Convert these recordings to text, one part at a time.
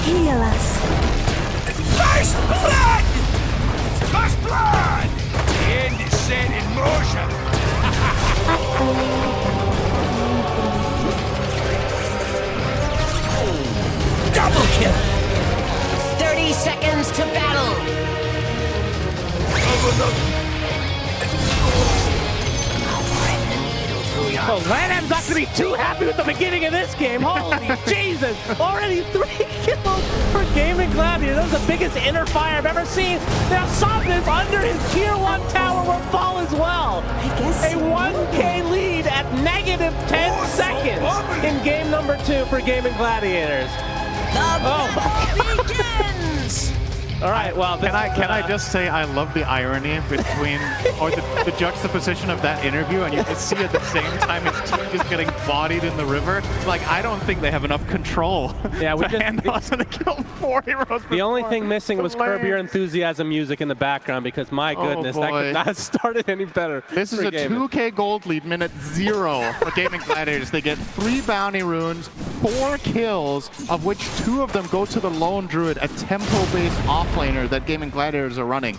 Heal us. First blood! First blood! The end is set in motion. Double kill! 30 seconds to battle. Oh, Lanham's not going to be too happy with the beginning of this game. Holy Jesus! Already 3 kills for Gaming Gladiator. That was the biggest inner fire I've ever seen. Now Somnus under his tier 1 tower will fall as well. I guess A 1K lead at negative 10 seconds in game number 2 for Gaming Gladiators. The Oh battle begins. All right, well, Can I just say I love the irony between, or the juxtaposition of that interview, and you can see at the same time his team just getting bodied in the river. Like, I don't think they have enough control Yeah, we to just- handle us, and they killed 4 heroes. The only thing missing was Curb Your Enthusiasm music in the background because, my goodness, that boy. could not have started any better. This is for a Gaming. 2K gold lead, minute 0 for Gaming Gladiators. They get 3 bounty runes, 4 kills, of which 2 of them go to the Lone Druid, a tempo-based offlaner that Gaming Gladiators are running.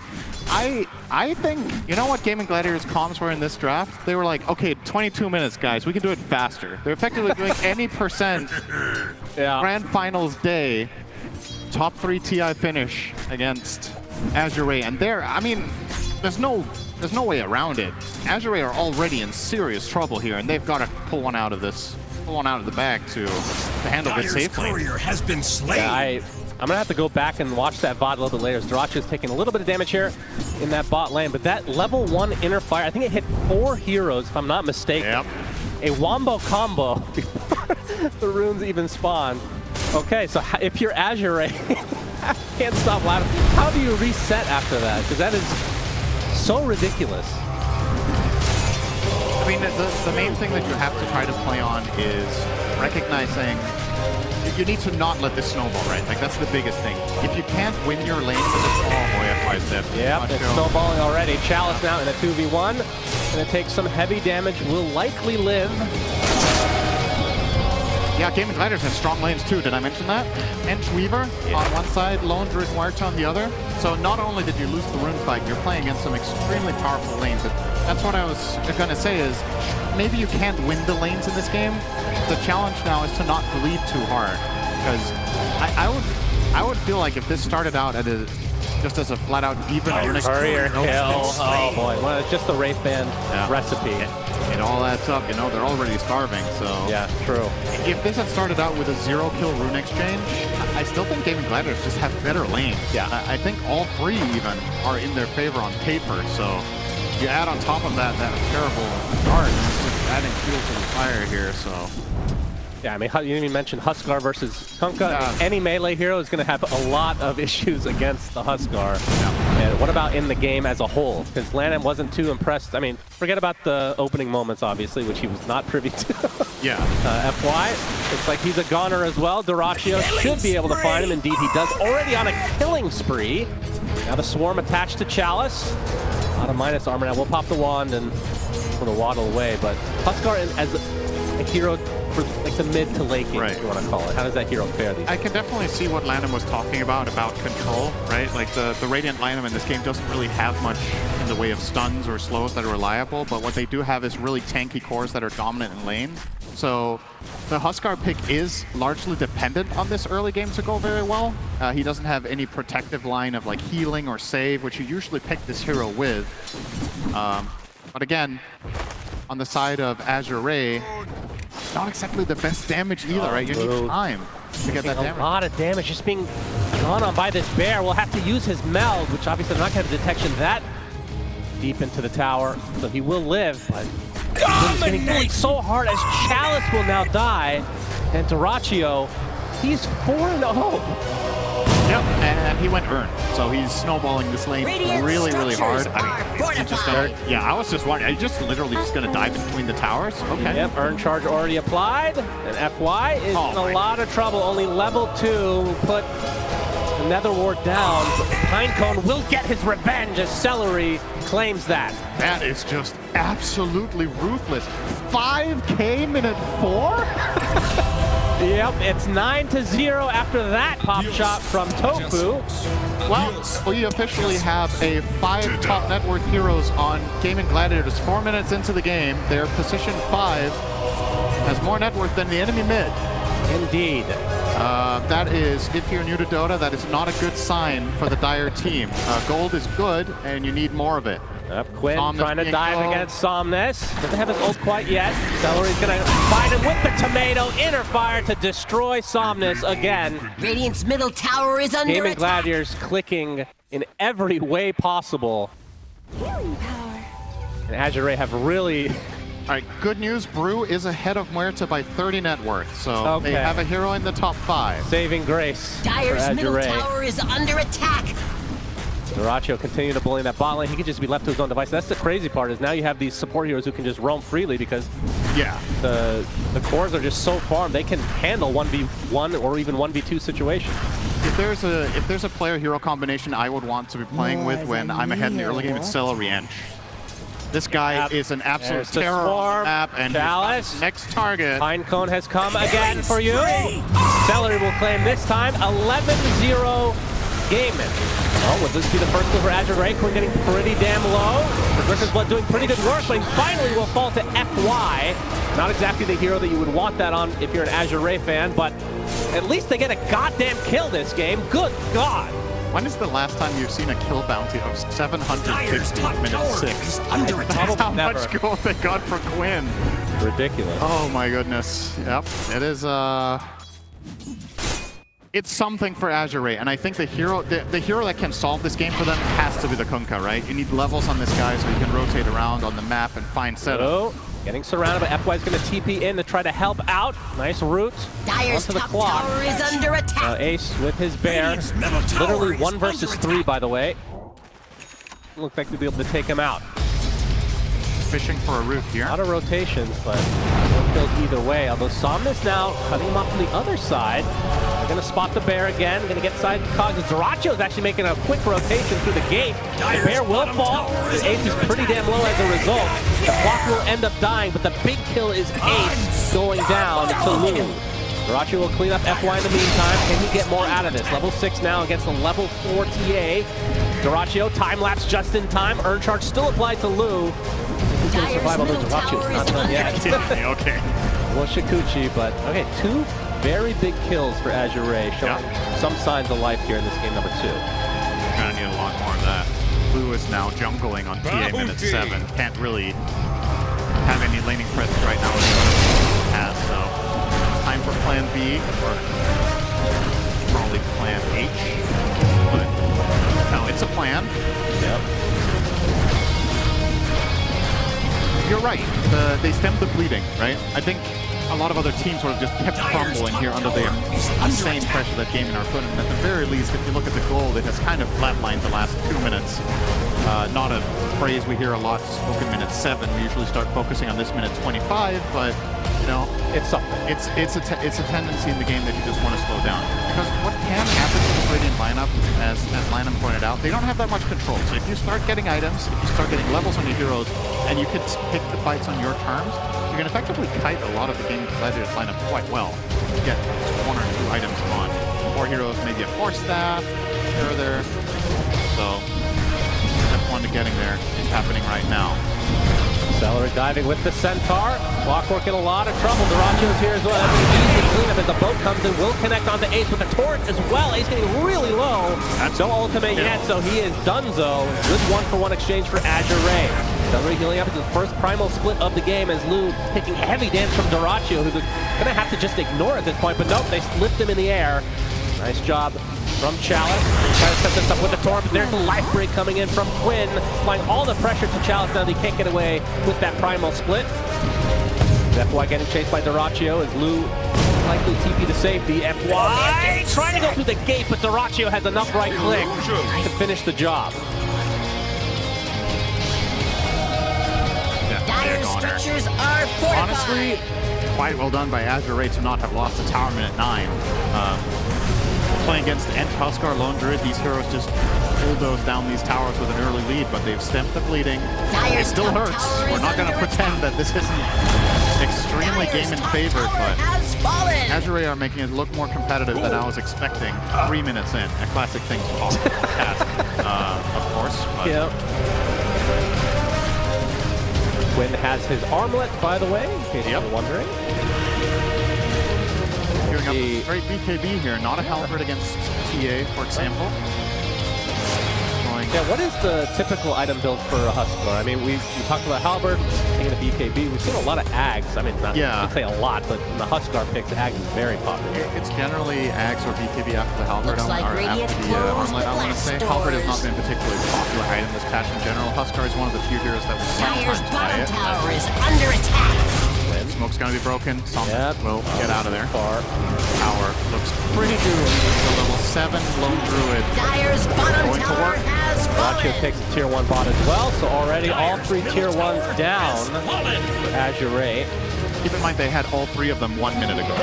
I think, you know what Gaming Gladiators comms were in this draft? They were like, okay, 22 minutes, guys. We can do it faster. They're effectively doing any percent Grand Finals day, top 3 TI finish against Azure. And there, I mean, there's no way around it. Azure are already in serious trouble here, and they've got to pull one out of this, pull one out of the bag to handle this Dyer's safely. courier has been slain. Yeah, I'm going to have to go back and watch that VOD a little bit later. Durachio's taking a little bit of damage here in that bot lane, but that level 1 inner fire, I think it hit 4 heroes, if I'm not mistaken. Yep. A wombo combo before the runes even spawn. Okay, so if you're Azure, can't stop laughing. How do you reset after that? Because that is so ridiculous. I mean, the main thing that you have to try to play on is recognizing you need to not let this snowball, right? Like, that's the biggest thing. If you can't win your lane with this, oh boy, F5 step. Yep, it's snowballing already. Chalice now in a 2v1. Gonna take some heavy damage, will likely live. Yeah, Gaming Gladiators have strong lanes too. Did I mention that? Hench Weaver on one side, Lone Druid March on the other. So not only did you lose the rune fight, you're playing against some extremely powerful lanes. That's what I was gonna say is, maybe you can't win the lanes in this game. The challenge now is to not bleed too hard. Because I would feel like if this started out at just as a flat-out even runic Courier kill. Oh boy, well, it's just the Wraith Band recipe. It all adds up, you know, they're already starving, so... Yeah, true. If this had started out with a 0-kill rune exchange, I still think Gaming Gladiators just have better lanes. Yeah. I think all 3 even are in their favor on paper, so you add on top of that terrible art, just adding fuel to the fire here, so... Yeah, I mean, you didn't even mention Huskar versus Kunkka. Any melee hero is going to have a lot of issues against the Huskar. And what about in the game as a whole? Because Lanham wasn't too impressed. I mean, forget about the opening moments, obviously, which he was not privy to. FY, it's like he's a goner as well. Durachio should be able to find him. Indeed, he does. Already on a killing spree. Now the Swarm attached to Chalice. A lot of minus armor. Now we'll pop the wand and sort of waddle away. But Huskar as a hero for like the mid to late game, if you want to call it. How does that hero fare these days? I can definitely see what Lanham was talking about control, right? Like the Radiant Lanham in this game doesn't really have much in the way of stuns or slows that are reliable, but what they do have is really tanky cores that are dominant in lane. So the Huskar pick is largely dependent on this early game to go very well. He doesn't have any protective line of like healing or save, which you usually pick this hero with. But again, on the side of Azure Ray, not exactly the best damage either, right? You need time to get that damage. A lot of damage just being gone on by this bear. We'll have to use his meld, which obviously they're not going to have detection that deep into the tower, so he will live, but he's getting bullied so hard as Chalice will now die, and Durachio, he's 4-0. Yep, and he went Urn, so he's snowballing this lane really, really hard. I mean, he's just gonna, I was just wondering, are you just literally just gonna dive between the towers? Okay. Yep, Urn charge already applied, and FY is in a lot of trouble. Only level 2 will put the Nether Ward down. Pinecone will get his revenge as Celery claims that. That is just absolutely ruthless. 5K minute 4? Yep, it's 9-0 after that pop shot from Tofu. Well, we officially have a 5 top net worth heroes on Gaming Gladiators. 4 minutes into the game, their position 5 has more net worth than the enemy mid. Indeed. That is, if you're new to Dota, that is not a good sign for the Dire team. Gold is good, and you need more of it. Yep, Quinn Somnus trying to being dive low. against Somnus. Doesn't have his ult quite yet. Celery's gonna find him with the tomato. Inner fire to destroy Somnus again. Radiant's middle tower is under Gaming attack. Gladiators clicking in every way possible. Healing power. And Azure have really... All right, good news, Brew is ahead of Muerta by 30 net worth, so Okay. they have a hero in the top 5. saving grace for Dire's middle Azure. tower is under attack. Dyrachyo continue to bully in that bot lane. He could just be left to his own device. That's the crazy part, is now you have these support heroes who can just roam freely because Yeah. the cores are just so farmed. They can handle 1v1 or even 1v2 situations. If there's a player hero combination I would want to be playing with when I'm ahead in the early game, it's Celery Ench. This guy Yep. is an absolute There's the terror on swarm. the map, and he's got Chalice. his next target. Pinecone has come again for you. Celery will claim this time 11-0 Gaiman. Oh, would this be the first kill for Azure? Quinn getting pretty damn low. Berserker's Blood doing pretty good work, but he finally will fall to FY. Not exactly the hero that you would want that on if you're an Azure fan, but at least they get a goddamn kill this game. Good God. When is the last time you've seen a kill bounty of 750 minutes 6? Under attack. That's how Never. much gold they got for Quinn. Ridiculous. Oh my goodness. Yep. It is it's something for Azure, and I think the hero that can solve this game for them has to be the Kunkka, right? You need levels on this guy so you can rotate around on the map and find setup. Oh, getting surrounded, but FY is going to TP in to try to help out. Nice route Dire's onto the top clock. tower is under attack. Ace with his bear. Radiant's middle tower Literally is 1 versus under 3, attack. by the way. Looks like to be able to take him out. Fishing for a root here. A lot of rotations, but no kills either way. Although Somnus now cutting him off from the other side. They're going to spot the bear again. Going to get side cogs. Dyrachyo is actually making a quick rotation through the gate. The bear will fall. The Ace is pretty damn low as a result. The clock will end up dying, but the big kill is Ace going down to Lu. Dyrachyo will clean up FY in the meantime. Can he get more out of this? Level 6 now against the level 4 TA. Dyrachyo, time lapse just in time. Urn charge still applied to Lu. He's going to survive, although Dyrachyo's not done yet. Okay. Well, Shikuchi, but okay, 2 very big kills for Azure, showing some signs of life here in this game number 2. Gonna need a lot more of that. Blue is now jungling on TA minute 7. Can't really have any laning presence right now as he has, so time for plan B, or probably plan H. But no, it's a plan. Yep. You're right. They stemmed the bleeding, right? I think a lot of other teams sort of just kept crumbling here under the insane pressure that Gaming are putting. At the very least, if you look at the gold, it has kind of flatlined the last 2 minutes. Not a phrase we hear a lot spoken minute 7. We usually start focusing on this minute 25, but you know, It's something. it's a tendency in the game that you just want to slow down. Because what can happen to the Radiant lineup, as Lynam pointed out, they don't have that much control. So if you start getting items, if you start getting levels on your heroes, and you can pick the fights on your terms, you can effectively kite a lot of the Gaming Gladiators lineup quite well. Get 1 or 2 items on 4 heroes, maybe a 4 staff, further. So step 1 to getting there is happening right now. Celery diving with the Centaur. Clockwork in a lot of trouble. Dyrachyo's here as well. That's an easy cleanup as the boat comes in. Will connect onto Ace with the torch as well. Ace getting really low. No ultimate yet, so he is donezo. Good 1-for-1 exchange for Azure. Celery healing up as his first primal split of the game as Lu taking heavy damage from Dyrachyo, who's going to have to just ignore at this point. But nope, they lift him in the air. Nice job from Chalice. Trying to set this up with the Torm, but there's a life break coming in from Quinn, applying all the pressure to Chalice now that he can't get away with that primal split. FY getting chased by Dyrachyo as Lu likely TP to safety. FY trying to go through the gate, but Dyrachyo has enough right click to finish the job. Dire's structures are fortified. Honestly, quite well done by Azure to not have lost the tower minute 9. Playing against Ench, Huskar, Lone Druid, these heroes just bulldoze down these towers with an early lead, but they've stemmed the bleeding. It still hurts. We're not going to pretend that this isn't extremely game in favor, but fallen. Azure are making it look more competitive than I was expecting 3 minutes in. A classic thing to call task, of course. But Yep. Quinn has his armlet, by the way, in case you're wondering. Giving up a great BKB here, not a halberd against TA, for example. Yeah, what is the typical item build for a Huskar? I mean, we talked about halberd, taking a BKB. We've seen a lot of Ags. I mean, not, I'd say a lot, but in the Huskar picks, Ags is very popular. It's generally Ags or BKB after the halberd, Looks like or Radiant after the closed armlet, the I want to blast say. Halberd has not doors. been a particularly popular item this patch in general. Huskar is one of the few heroes that will Dire's sometimes buy bottom it. tower is under attack. Smoke's gonna be broken. Some will get out of there. Far. Tower looks pretty good. The level 7 lone druid. Dire's bottom Going to tower work. has Ratio fallen. takes a tier 1 bot as well, so already all 3 tier 1s down for Azure. Keep in mind they had all 3 of them 1 minute ago.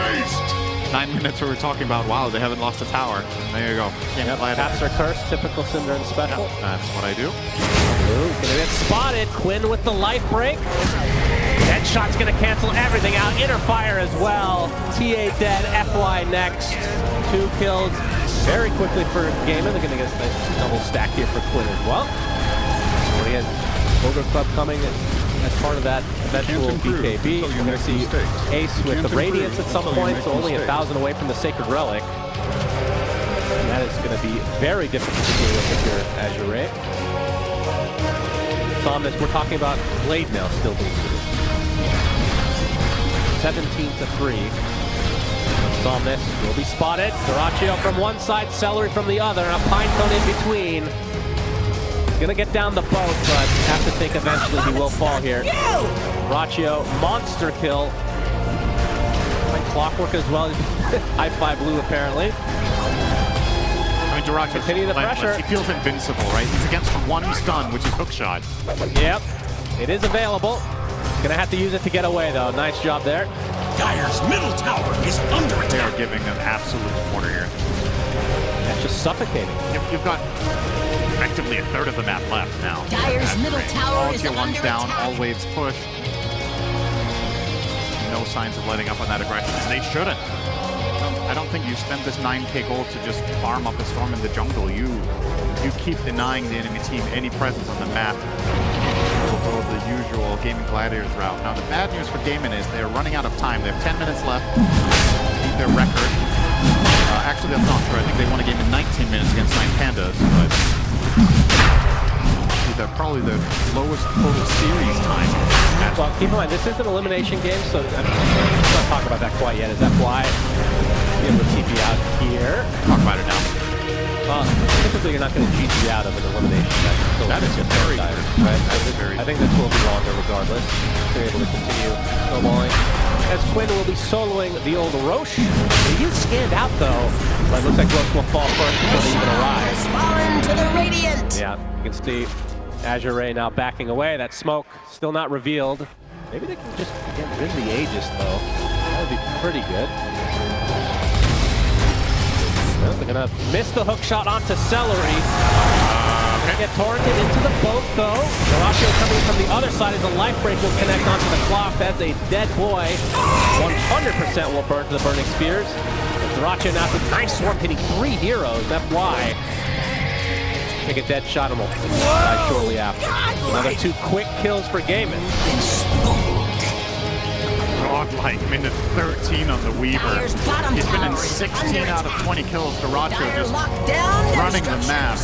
9 minutes we were talking about, wow, they haven't lost a tower. There you go. Caps are cursed, typical Cinder and special. Yep, that's what I do. Ooh, gonna get spotted. Quinn with the life break. Deadshot's gonna cancel everything out. Inner fire as well. TA dead, FY next. 2 kills very quickly for Gamer. They're gonna get a double stack here for Quinn as well. He has Ogre Club coming as part of that eventual BKB. We're gonna see Ace with the Radiance at some point, so only 1,000 away from the Sacred Relic. And that is gonna be very difficult to deal with if you're Azure. On this, we're talking about Blade Mail still being used. 17-3. Somnus will be spotted. Doraccio from one side, Celery from the other, and a Pine Cone in between. He's gonna get down the boat, but have to think eventually he will fall here. Doraccio, monster kill. Like Clockwork as well. High 5 blue apparently. I mean, Doraccio Continue the pressure. He feels invincible, right? He's against one stun, which is hookshot. Yep, it is available. Gonna have to use it to get away though. Nice job there. Dire's middle tower is under They attack. are giving them absolute quarter here. That's just suffocating. You've got effectively a third of the map left now. Dire's middle tower all is tier 1s under down, attack. all waves push. No signs of letting up on that aggression, and they shouldn't. I don't think you spend this 9k gold to just farm up a storm in the jungle. You keep denying the enemy team any presence on the map. We'll go the usual Gaming Gladiators route. Now the bad news for Gaming is they're running out of time. They have 10 minutes left to beat their record. Actually, that's not true. I think they won a game in 19 minutes against 9 Pandas, but they're probably the lowest total series time. Well, keep in mind, this is an elimination game, so I'm not talking about that quite yet. Is that why be able to TP out here? Talk about it now. Typically, you're not going to GG out of an elimination match. So That is very right? very I think this will be longer regardless. They're able to continue snowballing. As Quinn will be soloing the old Roche. He is scanned out though, but it looks like Roche will fall first before they even arrive. Has fallen to the Radiant. Yeah, you can see Azure now backing away. That smoke still not revealed. Maybe they can just get rid of the Aegis though. That would be pretty good. No, they're gonna miss the hook shot onto Celery. Get torrented into the boat though. Doraccio coming from the other side as the life break will connect onto the clock. That's a dead boy. 100% will burn to the burning spears. Doraccio now with nice swarm hitting 3 heroes. FY. Take a dead shot and will die shortly after. Another 2 quick kills for Gaiman. Godlike, minute 13 on the Weaver. He's been in 16 out of 20 kills. Doraccio just running the map.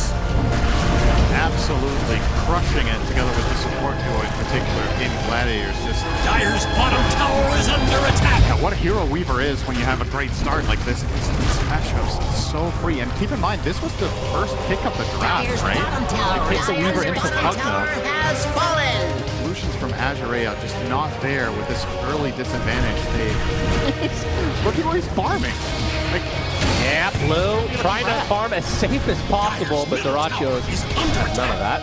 Absolutely crushing it together with the support duo in particular. Gaming Gladiators just... Dire's bottom tower is under attack. Yeah, what a hero Weaver is when you have a great start like this. This matchup's so free. And keep in mind, this was the first pick of the draft, right? They picked the Weaver into Pugna. Has fallen. Solutions from Azure are just not there with this early disadvantage. Look at where he's farming. Like, yeah, Blue trying to farm as safe as possible, but Doraccio is none of that.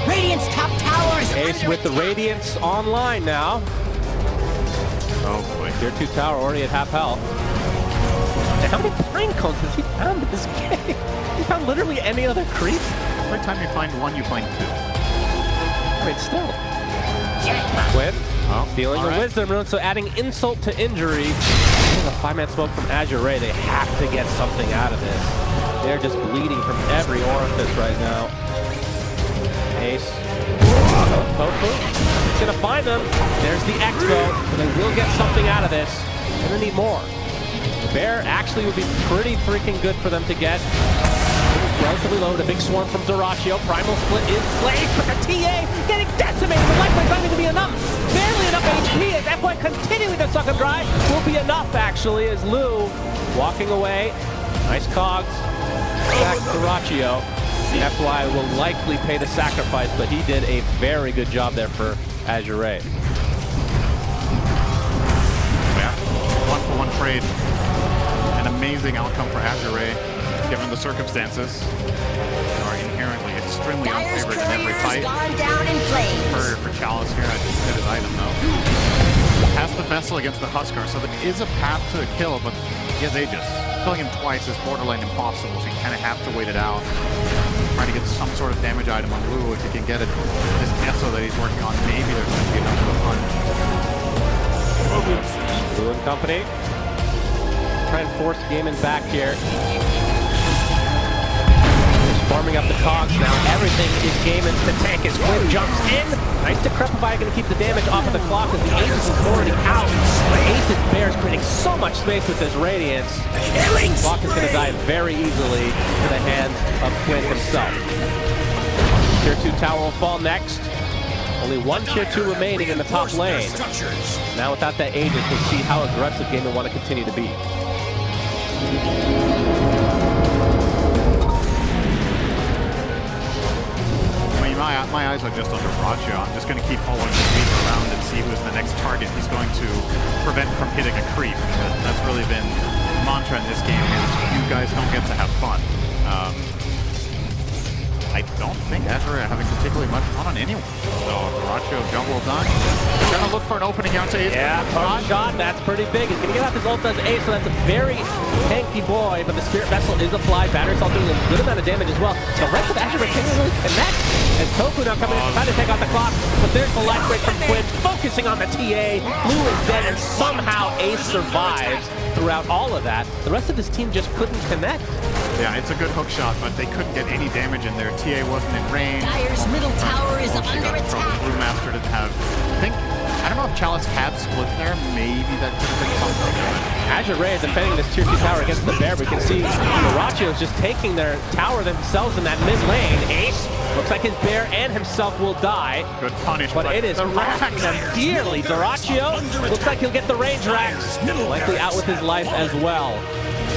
Radiant's top tower is Ace under with the attack. Radiance online now. oh boy. Tier 2 tower already at half health. And how many pine cones has he found in this game? He found literally any other creep? Every time you find one, you find 2. I mean, still. Quinn Stealing the Wisdom Rune, so adding insult to injury. A 5-man smoke from Azure. They have to get something out of this. They're just bleeding from every orifice right now. Ace. Tofu. He's gonna find them. There's the Expo, so they will get something out of this. Gonna need more. The Bear actually would be pretty freaking good for them to get. Relatively low, a big swarm from Duraccio. Primal Split is placed, but the TA getting decimated. The life rate's not going to be enough. Barely enough HP as FY continuing to suck him dry. Will be enough, actually, as Lou walking away. Nice cogs. Back Duraccio. FY will likely pay the sacrifice, but he did a very good job there for Azure. Yeah, 1-for-1 trade. An amazing outcome for Azure, given the circumstances. They are inherently extremely unfavored in every fight. Courier for Chalice here, I just hit his item though. Has the Vessel against the Huskar, so there is a path to a kill, but he has Aegis. Killing him twice is borderline impossible, so you kind of have to wait it out. Try to get some sort of damage item on Lou if he can get it. This Esso that he's working on, maybe there's going to be enough of a punch. Lou and company. Try and force Gaiman back here. Farming up the cogs now. Everything is Gaiman's to tank as Quinn jumps in. Nice Decrepify, going to keep the damage off of the clock as the Ace is already out. Ace's Bear's creating so much space with this Radiance. The clock is going to die very easily to the hands of Quinn himself. Tier 2 tower will fall next. Only one Tier 2 remaining in the top lane. Now without that Aegis, we'll see how aggressive Gaiman want to continue to be. My eyes are just on Duraccio. I'm just going to keep following the sweep around and see who's the next target he's going to prevent from hitting a creep. That's really been the mantra in this game, is you guys don't get to have fun. I don't think Azure are having particularly much fun on anyone. So Duraccio, job well done. They're going to look for an opening out to Ace. Yeah, shot, that's pretty big. He's going to get out his ult as Ace, so that's a very tanky boy, but the Spirit Vessel is applied. Battery Assault doing a good amount of damage as well. The rest of Azure can't really connect. As Tofu now coming in, trying to take out the clock, but there's the life break from Quinn, focusing on the TA. Blue is dead, and somehow Ace survives throughout all of that. The rest of his team just couldn't connect. Yeah, it's a good hook shot, but they couldn't get any damage in there. TA wasn't in range. Dire's middle tower is under attack. Brewmaster didn't have, I don't know if Chalice had split there. Maybe that could have been something. Azure is defending this Tier 2 tower against the Bear. We can see Duraccio is just taking their tower themselves in that mid lane. Ace looks like his Bear and himself will die. Good punish, but it is costing them dearly. Duraccio looks like he'll get the range racks. Likely out with his life as well.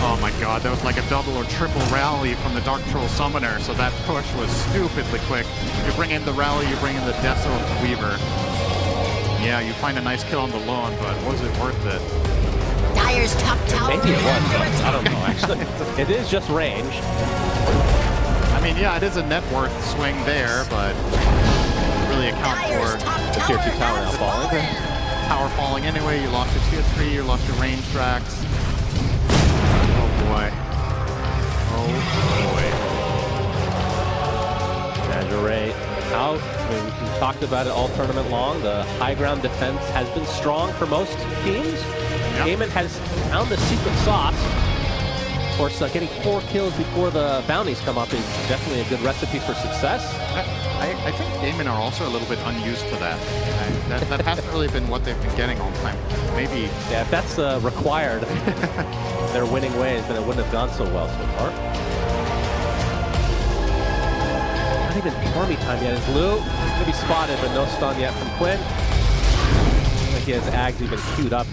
Oh my god, that was like a double or triple rally from the Dark Troll Summoner, so that push was stupidly quick. You bring in the rally, you bring in the Deso of the Weaver. Yeah, you find a nice kill on the lawn, but was it worth it? Dire's top tower. Maybe it was, but I don't know, actually. It is just range. I mean, yeah, it is a net worth swing there, but really account for the Tier 2 tower now falling. Tower falling anyway, you lost your Tier 3, you lost your range tracks. Oh boy. Oh boy. Azure out. I mean, we talked about it all tournament long. The high ground defense has been strong for most teams. Yep. Gaiman has found the secret sauce. Of course, getting 4 kills before the bounties come up is definitely a good recipe for success. I think Gaiman are also a little bit unused to that. That hasn't really been what they've been getting all the time. Maybe. Yeah, if that's required their winning ways, then it wouldn't have gone so well so far. Not even Tormy time yet. Is Lou going to be spotted, but no stun yet from Quinn. I think he has Ags even queued up.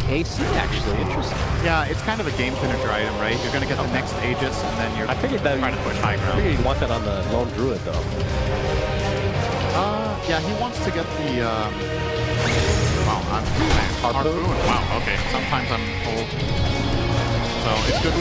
AC, actually, interesting. Yeah, it's kind of a game finisher item, right? You're going to get the next Aegis, and then you're trying to push high ground. I figured you'd want that on the Lone Druid, though. Yeah, he wants to get the, Harpoon. Wow, okay. Sometimes I'm told. So it's good.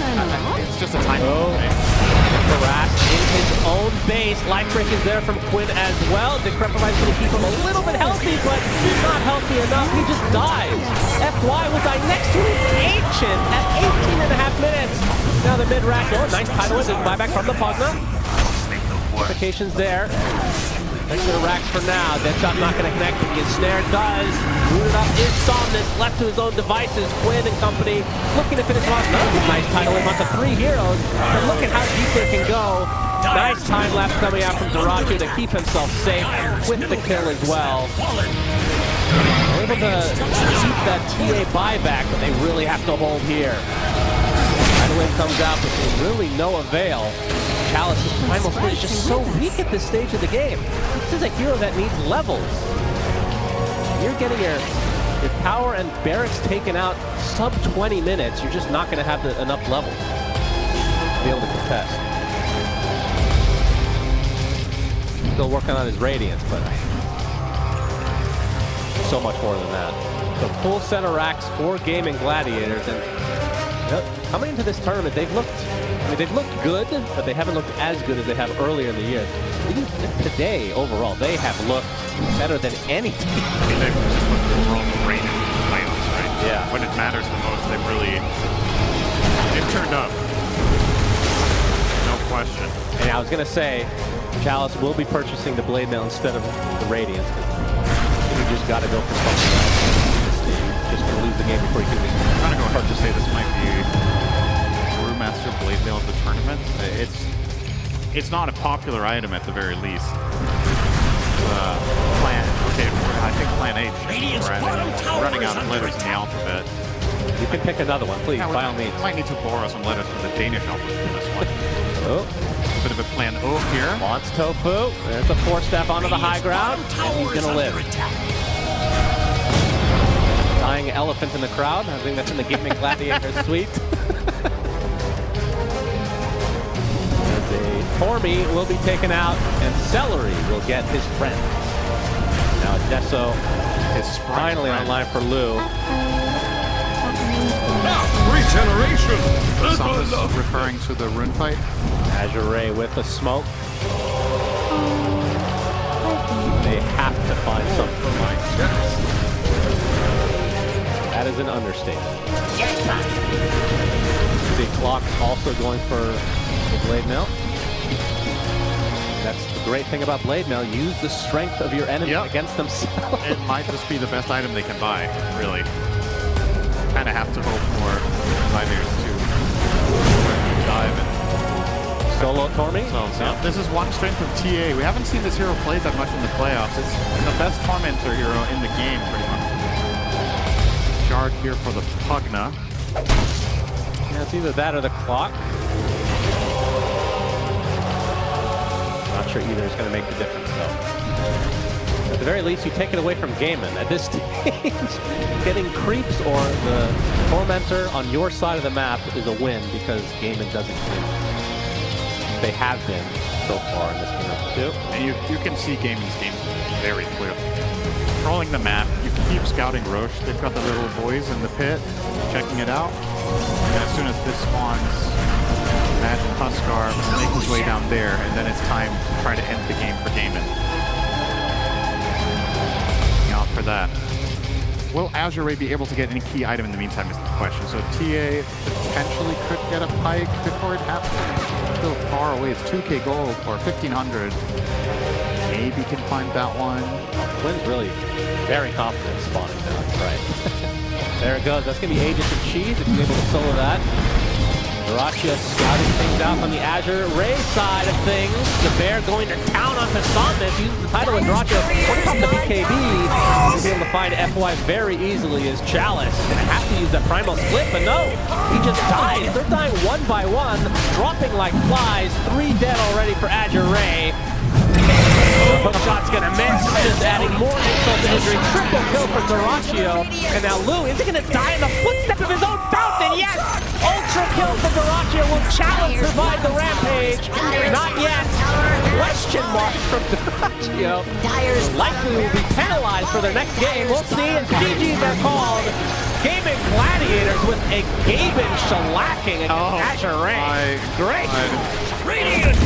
It's just a time. Harassed in his own base. Life break is there from Quinn as well. Decrepify is going to keep him a little bit healthy, but not healthy enough. He just dies. FY will die next to his Ancient at 18.5 minutes. Now the mid-rack. Oh, nice tidal win. Buyback from the Pugna. Notifications there. Thanks to the racks for now. Deadshot not going to connect. The snare does. Rooted up is Somnus, left to his own devices. Quinn and company looking to finish him off. Another nice title win onto 3 heroes. And look at how deep they can go. Nice time lapse coming out from dota2 to keep himself safe with the kill as well. Able to keep that TA buyback, but they really have to hold here. Title win comes out, but to really no avail. Chalice's primal split is just so weak at this stage of the game. This is a hero that needs levels. You're getting your power and barracks taken out sub 20 minutes. You're just not going to have enough levels to be able to contest. Still working on his radiance, but so much more than that. So full set of racks for Gaming Gladiators, and coming into this tournament, they've looked good, but they haven't looked as good as they have earlier in the year. Today, overall, they have looked better than any team. I mean, they've just looked overall great in the playoffs, right? Yeah. When it matters the most, they've turned up. No question. And I was going to say, Chalice will be purchasing the Blade Mail instead of the Radiance. You just got to go for something else. Just going to lose the game before you can win. I'm going to go ahead and say this might be Brewmaster Blade Mail of the tournament. It's not a popular item at the very least. I think Plan H is running out of letters in the alphabet. You can pick another one, please, by all means. Might need to borrow some letters from the Danish alphabet for this one. Oh. A bit of a Plan O here. Wants Tofu. There's a 4-step onto the high ground, and he's going to live. Dying elephant in the crowd. I think that's in the Gaming Gladiator suite. Tormy will be taken out, and Celery will get his friend. Now Deso is finally online for Lou. Regeneration! Somnus referring to the rune fight. Azure with the smoke. They have to find something like this. That is an understatement. The clock also going for the Blade Mail. That's the great thing about Blade Mail. Use the strength of your enemy against themselves. It might just be the best item they can buy, really. Kind of have to hope for Gladiators to dive and solo Tormy. So, This is one strength of TA. We haven't seen this hero played that much in the playoffs. It's the best tormentor hero in the game, pretty much. Shard here for the Pugna. Yeah, it's either that or the clock. Not sure either is going to make the difference, though. At the very least, you take it away from Gaiman. At this stage, getting creeps or the Tormentor on your side of the map is a win because Gaiman doesn't win. They have been so far in this game too. And you can see Gaiman's game very clearly. Controlling the map, you keep scouting Roche. They've got the little boys in the pit, checking it out. And as soon as this spawns, imagine Huskar make his way down there, and then it's time to try to end the game for Gaiman. Looking out for that. Will Azure be able to get any key item in the meantime is the question. So TA potentially could get a pike before it happens. Still far away. It's 2k gold or 1500. Maybe can find that one. Quinn's really very confident spawning down, right? There it goes. That's going to be Agents of Cheese if he's able to solo that. Dota2 scouting things out on the Azure Ray side of things. The Bear going to town on Somnus. Uses the title of Dota2. What about the BKB? He's able to find FY very easily as Chalice. Gonna have to use that primal split, but no. He just dies. They're dying one by one, dropping like flies. 3 dead already for Azure Ray. The hook shot's gonna miss, just adding more insult to injury. Triple kill for Dota2. And now Lou, is he gonna die in the footstep of his own fountain? Yes! Ultra kill for Dota2. Will Chalice survive the rampage? Not yet. Question mark from Dota2. Likely will be penalized for their next game. We'll see, and GG's are called. Gaming Gladiators with a Gaben shellacking against Azure Ray. Great. Radiant!